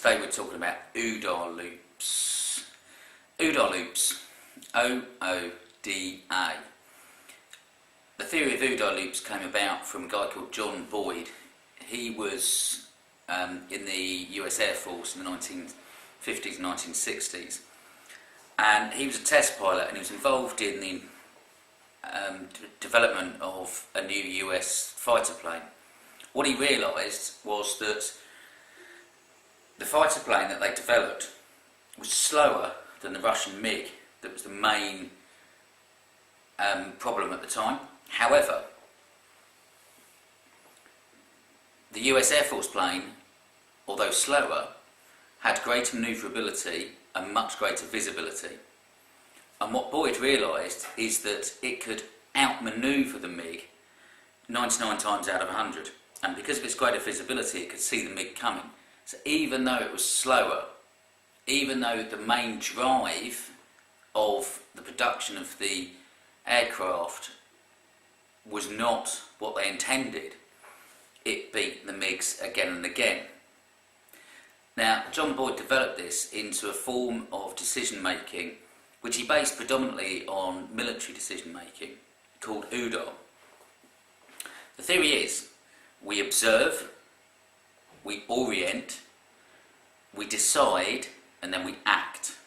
Today we're talking about OODA Loops. OODA Loops, O-O-D-A. The theory of OODA Loops came about from a guy called John Boyd. He was in the US Air Force in the 1950s and 1960s. And he was a test pilot, and he was involved in the development of a new US fighter plane. What he realised was that the fighter plane that they developed was slower than the Russian MiG. That was the main problem at the time. However, the US Air Force plane, although slower, had greater manoeuvrability and much greater visibility. And what Boyd realised is that it could outmanoeuvre the MiG 99 times out of 100. And because of its greater visibility, it could see the MiG coming. So even though it was slower, even though the main drive of the production of the aircraft was not what they intended, it beat the MiGs again and again. Now, John Boyd developed this into a form of decision making which he based predominantly on military decision making, called OODA. The theory is, we observe, we orient, we decide, and then we act.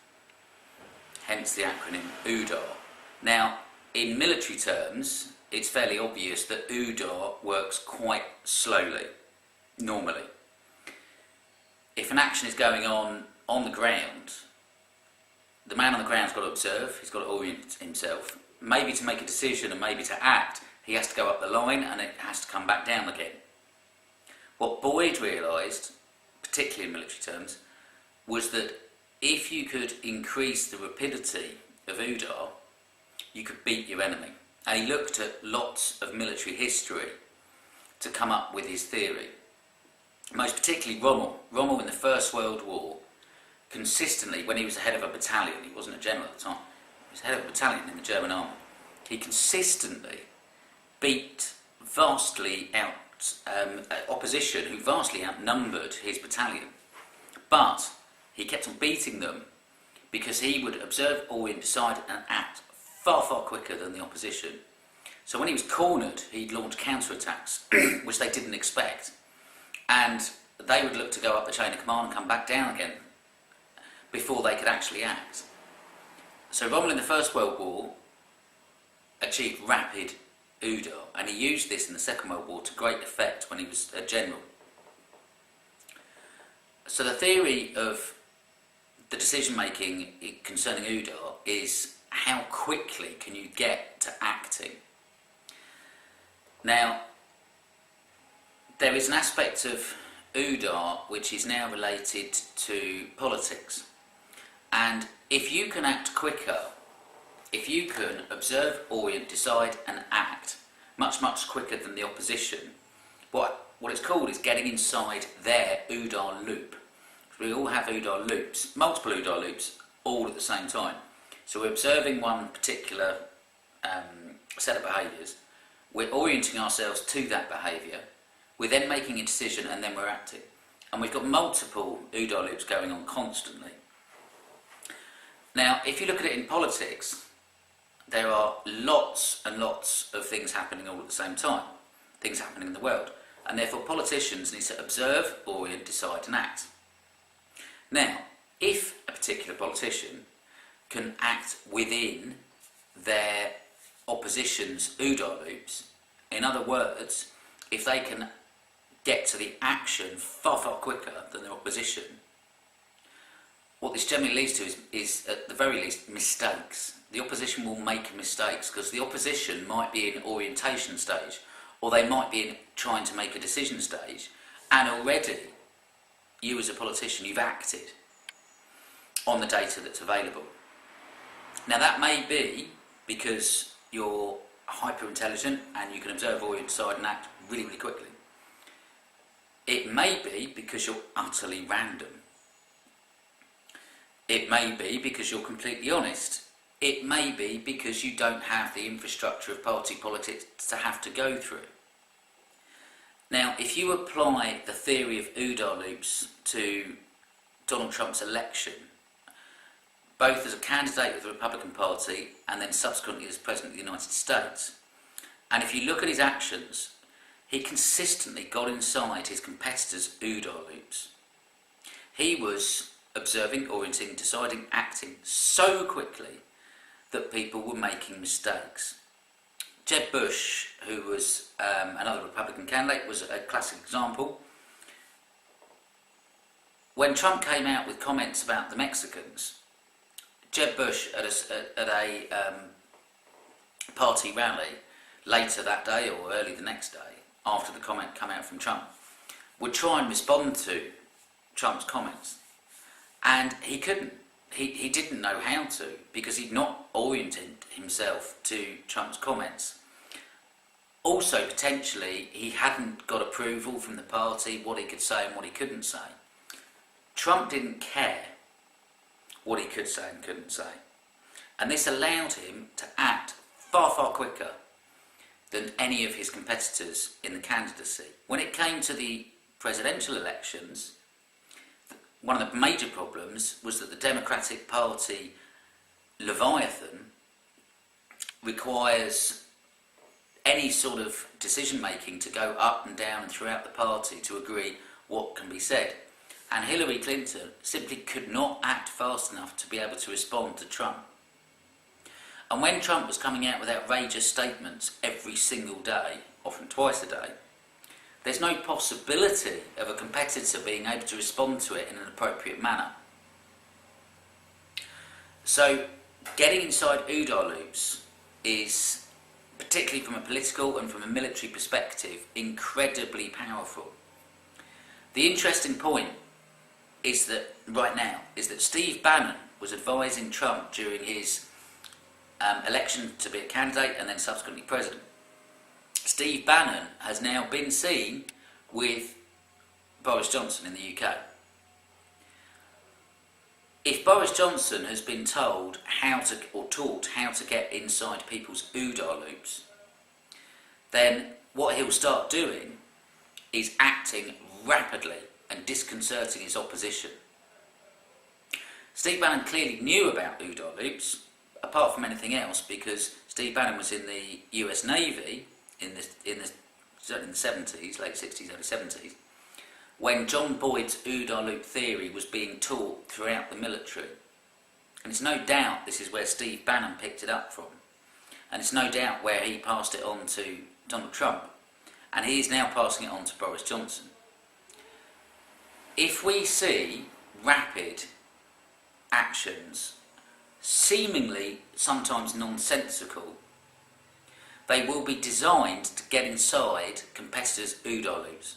Hence the acronym OODA. Now, in military terms, it's fairly obvious that OODA works quite slowly, normally. If an action is going on the ground, the man on the ground's got to observe, he's got to orient himself. Maybe to make a decision and maybe to act, he has to go up the line and it has to come back down again. What Boyd realised, particularly in military terms, was that if you could increase the rapidity of OODA, you could beat your enemy. And he looked at lots of military history to come up with his theory. Most particularly Rommel. Rommel in the First World War, consistently, when he was the head of a battalion, he wasn't a general at the time, he was head of a battalion in the German army, he consistently beat vastly out opposition who vastly outnumbered his battalion. But he kept on beating them because he would observe, orient, decide and act far, far quicker than the opposition. So when he was cornered, he'd launch counter-attacks, which they didn't expect. And they would look to go up the chain of command and come back down again before they could actually act. So Rommel in the First World War achieved rapid OODA, and he used this in the Second World War to great effect when he was a general. So the theory of the decision making concerning OODA is how quickly can you get to acting. Now, there is an aspect of OODA which is now related to politics. And if you can act quicker, if you can observe, orient, decide and act much, much quicker than the opposition, what it's called is getting inside their OODA loop. We all have OODA loops, multiple OODA loops, all at the same time. So we're observing one particular set of behaviours, we're orienting ourselves to that behaviour, we're then making a decision and then we're acting. And we've got multiple OODA loops going on constantly. Now, if you look at it in politics, there are lots and lots of things happening all at the same time, things happening in the world, and therefore politicians need to observe, orient, decide and act. Now, if a particular politician can act within their opposition's OODA loops, in other words, if they can get to the action far, far quicker than their opposition, what this generally leads to is at the very least, mistakes. The opposition will make mistakes because the opposition might be in orientation stage, or they might be in trying to make a decision stage, and already you as a politician, you've acted on the data that's available. Now that may be because you're hyper intelligent and you can observe, orient, decide and act really, really quickly. It may be because you're utterly random. It may be because you're completely honest. It may be because you don't have the infrastructure of party politics to have to go through. Now, if you apply the theory of OODA loops to Donald Trump's election, both as a candidate of the Republican Party and then subsequently as President of the United States. And if you look at his actions, he consistently got inside his competitors' OODA loops. He was observing, orienting, deciding, acting so quickly that people were making mistakes. Jeb Bush, who was another Republican candidate, was a classic example. When Trump came out with comments about the Mexicans, Jeb Bush at a party rally later that day or early the next day, after the comment came out from Trump, would try and respond to Trump's comments. And he couldn't. He didn't know how to, because he'd not oriented himself to Trump's comments. Also, potentially, he hadn't got approval from the party, what he could say and what he couldn't say. Trump didn't care what he could say and couldn't say. And this allowed him to act far, far quicker than any of his competitors in the candidacy. When it came to the presidential elections, one of the major problems was that the Democratic Party Leviathan requires any sort of decision making to go up and down and throughout the party to agree what can be said. And Hillary Clinton simply could not act fast enough to be able to respond to Trump. And when Trump was coming out with outrageous statements every single day, often twice a day, there's no possibility of a competitor being able to respond to it in an appropriate manner. So getting inside OODA loops is, particularly from a political and from a military perspective, incredibly powerful. The interesting point is that right now is that Steve Bannon was advising Trump during his election to be a candidate and then subsequently president. Steve Bannon has now been seen with Boris Johnson in the UK. If Boris Johnson has been told how to, or taught how to get inside people's OODA loops, then what he'll start doing is acting rapidly and disconcerting his opposition. Steve Bannon clearly knew about OODA loops, apart from anything else, because Steve Bannon was in the US Navy certainly in the 70s, late 60s, early 70s, when John Boyd's OODA loop theory was being taught throughout the military. And it's no doubt this is where Steve Bannon picked it up from. And it's no doubt where he passed it on to Donald Trump. And he is now passing it on to Boris Johnson. If we see rapid actions, seemingly sometimes nonsensical, they will be designed to get inside competitors' OODA loops.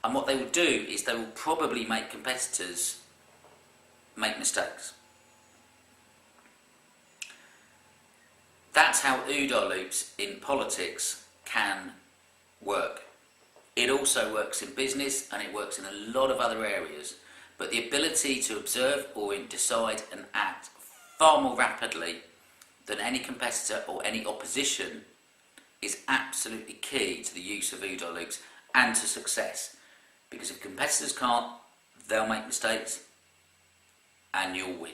And what they will do is they will probably make competitors make mistakes. That's how OODA loops in politics can work. It also works in business and it works in a lot of other areas. But the ability to observe or decide and act far more rapidly than any competitor or any opposition is absolutely key to the use of OODA loops and to success. Because if competitors can't, they'll make mistakes and you'll win.